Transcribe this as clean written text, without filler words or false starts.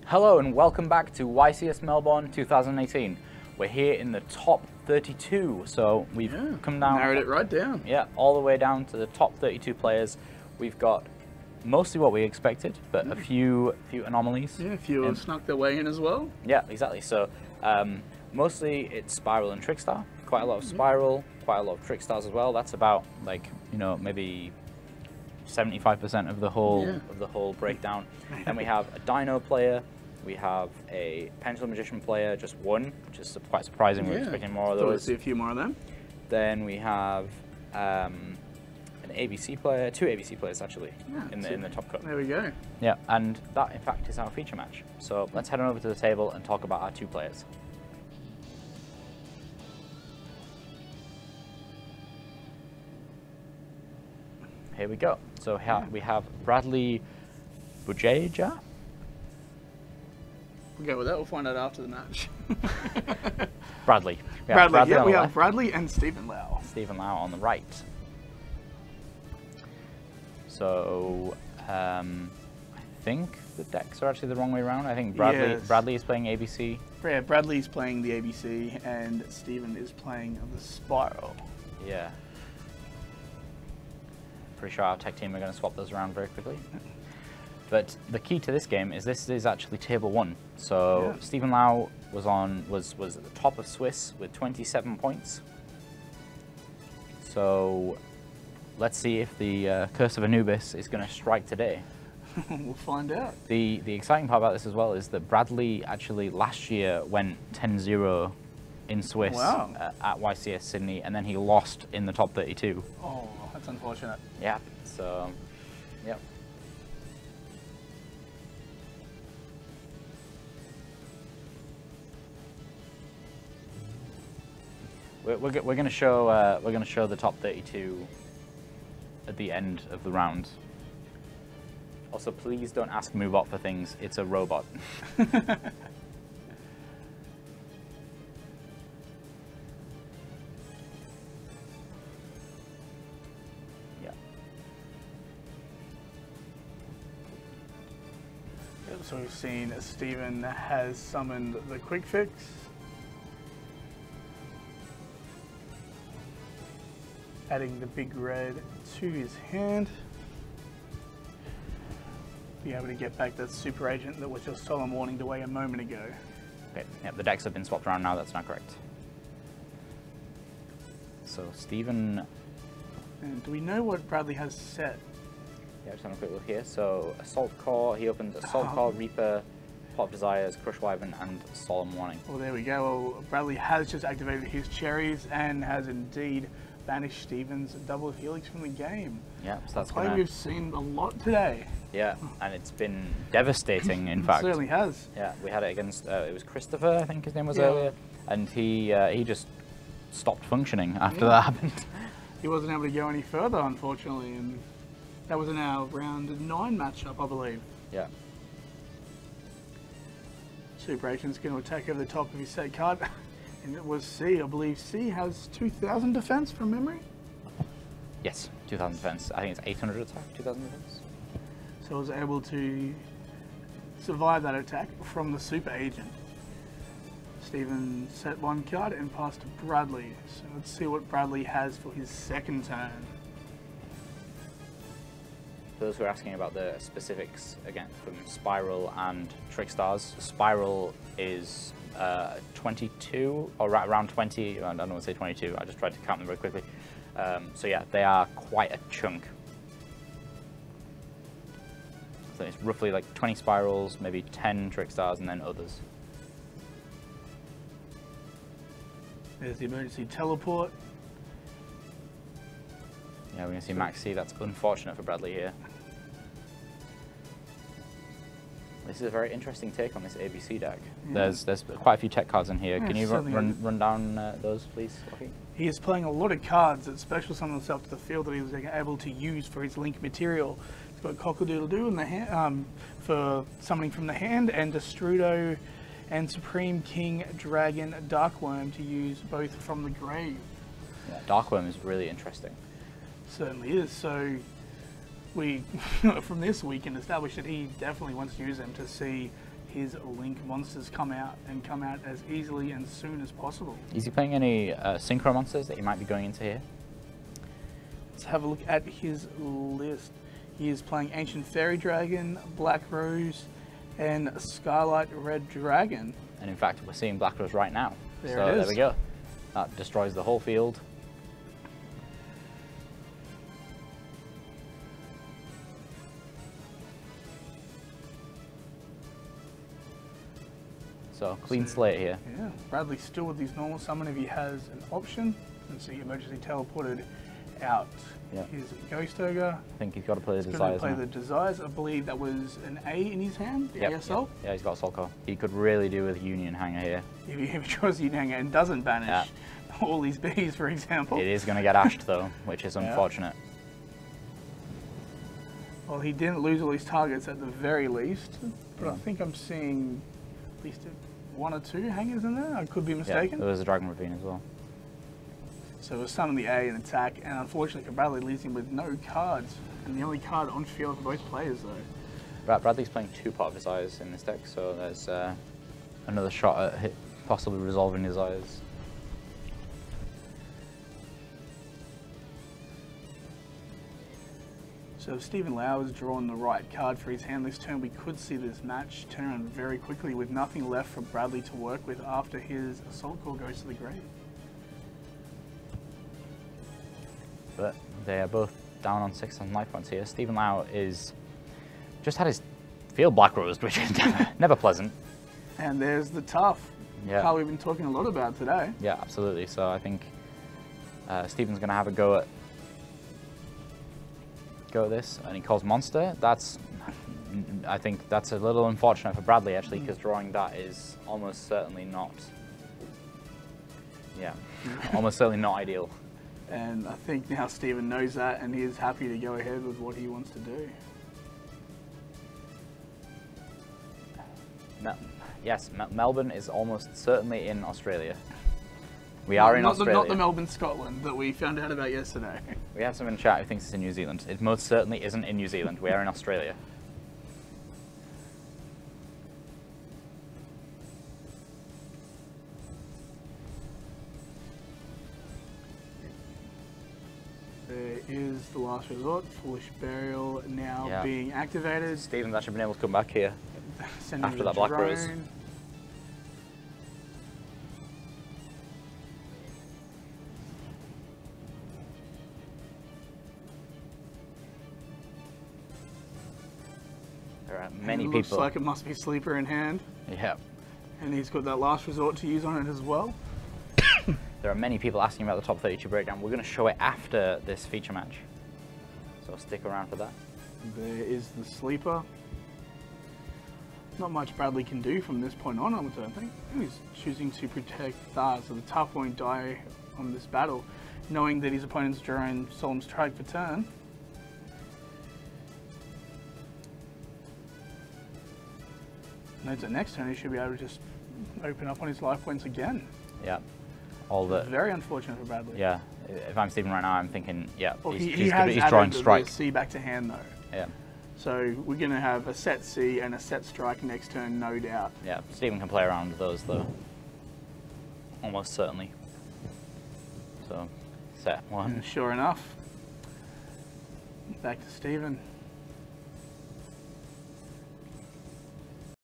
Hello and welcome back to YCS Melbourne 2018. We're here in the top 32, so we've come down. Narrowed it right down. Yeah, all the way down to the top 32 players. We've got mostly what we expected, but a few anomalies. Yeah, a few have snuck their way in as well. Yeah, exactly. So mostly it's SPYRAL and Trickstar. Quite a lot of SPYRAL, quite a lot of Trickstars as well. That's about maybe 75% of the whole breakdown. Then we have a Dino player. We have a Pendulum Magician player, just one, which is quite surprising. We're expecting more of those. Thought we'd see a few more of them. Then we have an ABC player, two ABC players actually, in the top cup. There we go. Yeah, and that in fact is our feature match. So let's head on over to the table and talk about our two players. Here we go. So we have Bradley Bugeja. We'll go with that. We'll find out after the match. Bradley. We have Bradley and Stephen Lau. Stephen Lau on the right. So I think the decks are actually the wrong way around. I think Bradley is playing ABC. Yeah, Bradley's playing the ABC and Stephen is playing the SPYRAL. Yeah. Pretty sure our tech team are going to swap those around very quickly. But the key to this game is this is actually table 1. So Stephen Lau was at the top of Swiss with 27 points. So let's see if the Curse of Anubis is going to strike today. We'll find out. The exciting part about this as well is that Bradley actually last year went 10-0 in Swiss at YCS Sydney, and then he lost in the top 32. Oh, that's unfortunate. Yeah, so, yep. We're going to show the top 32 at the end of the round. Also, please don't ask Moobot for things. It's a robot. So we've seen Stephen has summoned the Quick Fix. Adding the big red to his hand. Be able to get back that super agent that was just solemn warning away a moment ago. Okay, yeah, the decks have been swapped around now, that's not correct. So Stephen... And do we know what Bradley has set? Yeah, just having a quick look here. So Assault Core, he opens Assault Core, Reaper, Pot of Desires, Crush Wyvern, and Solemn Warning. Well, there we go. Well, Bradley has just activated his cherries and has indeed banished Stephen's double helix from the game. Yeah, so that's play we've seen a lot today. Yeah, and it's been devastating, in fact. It certainly has. Yeah, we had it against, it was Christopher, I think his name was earlier, and he just stopped functioning after that happened. He wasn't able to go any further, unfortunately, and that was in our round 9 matchup, I believe. Yeah. Super Agent's going to attack over the top of his set card. And it was C. I believe C has 2,000 defense from memory. Yes, 2,000 defense. I think it's 800 attack, 2,000 defense. So I was able to survive that attack from the Super Agent. Stephen set 1 card and passed to Bradley. So let's see what Bradley has for his second turn. For those who are asking about the specifics, again, from SPYRAL and Trickstars, SPYRAL is 22, or around 20, I don't want to say 22, I just tried to count them very quickly. So yeah, they are quite a chunk. So it's roughly like 20 SPYRALs, maybe 10 Trickstars, and then others. There's the emergency teleport. Yeah, we're going to see Max C. That's unfortunate for Bradley here. This is a very interesting take on this ABC deck. Yeah. There's quite a few tech cards in here. Can you run down those, please, Lockie? He is playing a lot of cards that special summon himself to the field that he was able to use for his link material. He's got Cockle-Doodle-Doo in the hand, for summoning from the hand, and Destrudo and Supreme King Dragon Darkworm to use both from the grave. Yeah, Darkworm is really interesting. Certainly is. So we, from this, we can establish that he definitely wants to use them to see his Link monsters come out as easily and soon as possible. Is he playing any synchro monsters that he might be going into here? Let's have a look at his list. He is playing Ancient Fairy Dragon, Black Rose, and Skylight Red Dragon. And in fact, we're seeing Black Rose right now. There so it is. there we go. That destroys the whole field. So clean slate here. Yeah, Bradley still with his normal summon if he has an option. And so he emergency teleported out his Ghost Ogre. I think he's got to play the He's Desires. going to play the Desires. I believe that was an A in his hand, the ASL. Yeah, he's got a Soul Core. He could really do with Union Hanger here. If he draws Union Hanger and doesn't banish all these bees, for example. It is going to get ashed though, which is unfortunate. Well, he didn't lose all his targets at the very least, but I think I'm seeing at least one or two hangers in there. I could be mistaken. Yeah, there was a Dragon Ravine as well. So it was summon the A and attack, and unfortunately for Bradley leaves him with no cards, and the only card on field for both players though. Bradley's playing 2 Pot of Desires in this deck, so there's another shot at possibly resolving Desires. So if Stephen Lau has drawn the right card for his hand this turn, we could see this match turn around very quickly with nothing left for Bradley to work with after his Assault Core goes to the grave. But they are both down on 6 on life points here. Stephen Lau is just had his field Black Rose, which is never pleasant. And there's the tough card we've been talking a lot about today. Yeah, absolutely. So I think Stephen's going to have a go at this, and he calls Monster. I think that's a little unfortunate for Bradley actually, because drawing that is almost certainly not. Yeah, almost certainly not ideal. And I think now Stephen knows that, and he is happy to go ahead with what he wants to do. Yes, Melbourne is almost certainly in Australia. We are in Australia. Not the Melbourne, Scotland that we found out about yesterday. We have someone in chat who thinks it's in New Zealand. It most certainly isn't in New Zealand. We are in Australia. There is the last resort, Foolish Burial now being activated. Stephen's actually been able to come back here after that Black Rose. There are many people. Looks like it must be Sleeper in hand. Yeah. And he's got that last resort to use on it as well. There are many people asking about the top 32 breakdown. We're going to show it after this feature match. So stick around for that. There is the Sleeper. Not much Bradley can do from this point on, I don't think. He's choosing to protect Thar, so the tough won't die on this battle, knowing that his opponent's drawing Solemn Strike for turn. Knows that next turn he should be able to just open up on his life points again. Yeah. All the very unfortunate for Bradley. Yeah. If I'm Stephen right now, I'm thinking, yeah, well, he's drawing Strike. The C back to hand though. Yeah. So we're going to have a set C and a set Strike next turn, no doubt. Yeah, Stephen can play around with those though. Almost certainly. So, set 1. And sure enough, back to Stephen.